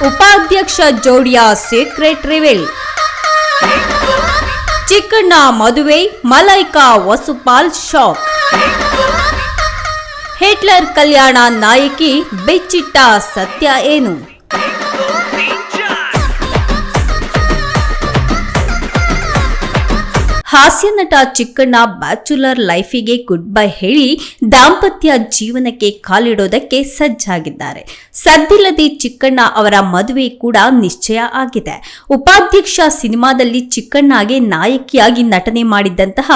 ಉಪಾಧ್ಯಕ್ಷ ಜೋಡಿಯ secret reveal. Chikkanna ಮದುವೆ, Malaika Vasupal shock. Hitler Kalyana ನಾಯಕಿ ಬೆಚ್ಚಿಟ್ಟ ಸತ್ಯ ಏನು? ಹಾಸ್ಯ ನಟ ಚಿಕ್ಕಣ್ಣ ಬ್ಯಾಚುಲರ್ ಲೈಫಿಗೆ ಗುಡ್ ಬೈ ಹೇಳಿ ದಾಂಪತ್ಯ ಜೀವನಕ್ಕೆ ಕಾಲಿಡೋದಕ್ಕೆ ಸಜ್ಜಾಗಿದ್ದಾರೆ. ಸದ್ದಿಲ್ಲದೆ ಚಿಕ್ಕಣ್ಣ ಅವರ ಮದುವೆ ಕೂಡ ನಿಶ್ಚಯ ಆಗಿದೆ. ಉಪಾಧ್ಯಕ್ಷ ಸಿನಿಮಾದಲ್ಲಿ ಚಿಕ್ಕಣ್ಣಗೆ ನಾಯಕಿಯಾಗಿ ನಟನೆ ಮಾಡಿದ್ದಂತಹ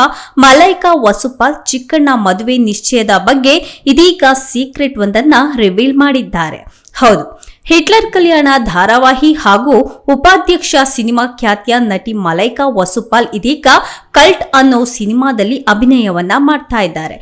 ಮಲೈಕಾ ವಸುಪಾಲ್ ಚಿಕ್ಕಣ್ಣ ಮದುವೆ ನಿಶ್ಚಯದ ಬಗ್ಗೆ ಇದೀಗ ಸೀಕ್ರೆಟ್ ಒಂದನ್ನ ರಿವೀಲ್ ಮಾಡಿದ್ದಾರೆ. ಹೌದು, ಹಿಟ್ಲರ್ ಕಲ್ಯಾಣ ಧಾರಾವಾಹಿ ಹಾಗೂ ಉಪಾಧ್ಯಕ್ಷ ಸಿನಿಮಾ ಖ್ಯಾತಿಯ ನಟಿ ಮಲೈಕಾ ವಸುಪಾಲ್ ಇದೀಗ ಕಲ್ಟ್ ಅನ್ನೋ ಸಿನಿಮಾದಲ್ಲಿ ಅಭಿನಯವನ್ನ ಮಾಡ್ತಾ ಇದ್ದಾರೆ.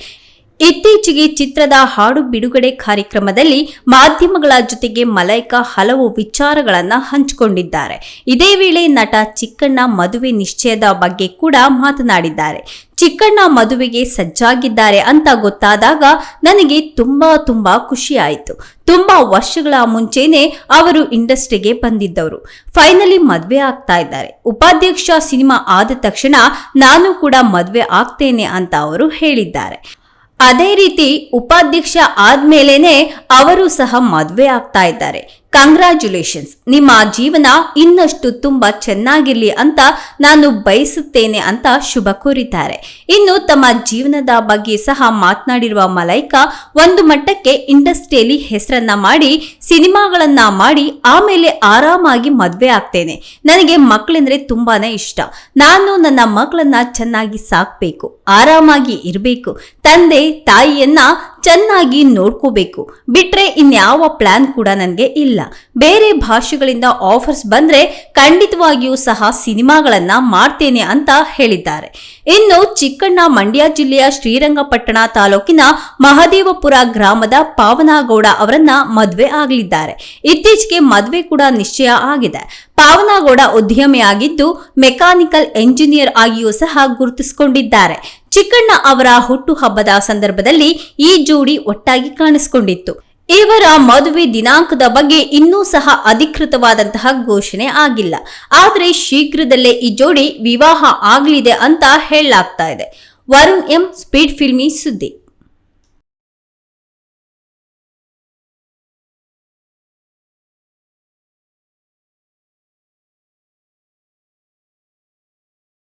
ಇತ್ತೀಚೆಗೆ ಚಿತ್ರದ ಹಾಡು ಬಿಡುಗಡೆ ಕಾರ್ಯಕ್ರಮದಲ್ಲಿ ಮಾಧ್ಯಮಗಳ ಜೊತೆಗೆ ಮಲೈಕಾ ಹಲವು ವಿಚಾರಗಳನ್ನ ಹಂಚಿಕೊಂಡಿದ್ದಾರೆ. ಇದೇ ವೇಳೆ ನಟ ಚಿಕ್ಕಣ್ಣ ಮದುವೆ ನಿಶ್ಚಯದ ಬಗ್ಗೆ ಕೂಡ ಮಾತನಾಡಿದ್ದಾರೆ. ಚಿಕ್ಕಣ್ಣ ಮದುವೆಗೆ ಸಜ್ಜಾಗಿದ್ದಾರೆ ಅಂತ ಗೊತ್ತಾದಾಗ ನನಗೆ ತುಂಬಾ ಖುಷಿ ಆಯಿತು. ತುಂಬಾ ವರ್ಷಗಳ ಮುಂಚೆನೆ ಅವರು ಇಂಡಸ್ಟ್ರಿಗೆ ಬಂದಿದ್ದವರು. ಫೈನಲಿ ಮದ್ವೆ ಆಗ್ತಾ ಇದ್ದಾರೆ. ಉಪಾಧ್ಯಕ್ಷ ಸಿನಿಮಾ ಆದ ತಕ್ಷಣ ನಾನು ಕೂಡ ಮದ್ವೆ ಆಗ್ತೇನೆ ಅಂತ ಅವರು ಹೇಳಿದ್ದಾರೆ. ಅದೇ ರೀತಿ ಉಪಾಧ್ಯಕ್ಷ ಆದ್ಮೇಲೆನೆ ಅವರು ಸಹ ಮದ್ವೆ ಆಗ್ತಾ ಇದ್ದಾರೆ. ಕಂಗ್ರಾಚ್ಯುಲೇಷನ್ಸ್, ನಿಮ್ಮ ಜೀವನ ಇನ್ನಷ್ಟು ತುಂಬಾ ಚೆನ್ನಾಗಿರ್ಲಿ ಅಂತ ನಾನು ಬಯಸುತ್ತೇನೆ ಅಂತ ಶುಭ ಕೋರಿದ್ದಾರೆ. ಇನ್ನು ತಮ್ಮ ಜೀವನದ ಬಗ್ಗೆ ಸಹ ಮಾತನಾಡಿರುವ ಮಲೈಕಾ, ಒಂದು ಮಟ್ಟಕ್ಕೆ ಇಂಡಸ್ಟ್ರಿಯಲ್ಲಿ ಹೆಸರನ್ನ ಮಾಡಿ ಸಿನಿಮಾಗಳನ್ನ ಮಾಡಿ ಆಮೇಲೆ ಆರಾಮಾಗಿ ಮದ್ವೆ ಆಗ್ತೇನೆ. ನನಗೆ ಮಕ್ಕಳೆಂದ್ರೆ ತುಂಬಾನೇ ಇಷ್ಟ. ನಾನು ನನ್ನ ಮಕ್ಕಳನ್ನ ಚೆನ್ನಾಗಿ ಸಾಕ್ಬೇಕು, ಆರಾಮಾಗಿ ಇರಬೇಕು, ತಂದೆ ತಾಯಿಯನ್ನ ಚೆನ್ನಾಗಿ ನೋಡ್ಕೋಬೇಕು. ಬಿಟ್ರೆ ಇನ್ಯಾವ ಪ್ಲಾನ್ ಕೂಡ ನನಗೆ ಇಲ್ಲ. ಬೇರೆ ಭಾಷೆಗಳಿಂದ ಆಫರ್ಸ್ ಬಂದ್ರೆ ಖಂಡಿತವಾಗಿಯೂ ಸಹ ಸಿನಿಮಾಗಳನ್ನ ಮಾಡ್ತೇನೆ ಅಂತ ಹೇಳಿದ್ದಾರೆ. ಇನ್ನು ಚಿಕ್ಕಣ್ಣ ಮಂಡ್ಯ ಜಿಲ್ಲೆಯ ಶ್ರೀರಂಗಪಟ್ಟಣ ತಾಲೂಕಿನ ಮಹದೇವಪುರ ಗ್ರಾಮದ ಪಾವನಗೌಡ ಅವರನ್ನ ಮದುವೆ ಆಗಲಿದ್ದಾರೆ. ಇತ್ತೀಚೆಗೆ ಮದುವೆ ಕೂಡ ನಿಶ್ಚಯ ಆಗಿದೆ. ಪಾವನಗೌಡ ಉದ್ಯಮಿಯಾಗಿದ್ದು ಮೆಕ್ಯಾನಿಕಲ್ ಎಂಜಿನಿಯರ್ ಆಗಿಯೂ ಸಹ ಗುರುತಿಸಿಕೊಂಡಿದ್ದಾರೆ. ಚಿಕ್ಕಣ್ಣ ಅವರ ಹುಟ್ಟುಹಬ್ಬದ ಸಂದರ್ಭದಲ್ಲಿ ಈ ಜೋಡಿ ಒಟ್ಟಾಗಿ ಕಾಣಿಸಿಕೊಂಡಿತ್ತು. ಇವರ ಮದುವೆ ದಿನಾಂಕದ ಬಗ್ಗೆ ಇನ್ನೂ ಸಹ ಅಧಿಕೃತವಾದಂತಹ ಘೋಷಣೆ ಆಗಿಲ್ಲ. ಆದರೆ ಶೀಘ್ರದಲ್ಲೇ ಈ ಜೋಡಿ ವಿವಾಹ ಆಗಲಿದೆ ಅಂತ ಹೇಳಲಾಗ್ತಾ ಇದೆ. ವರುಣ್ ಎಂ, ಸ್ಪೀಡ್ ಫಿಲ್ಮಿ ಸುದ್ದಿ.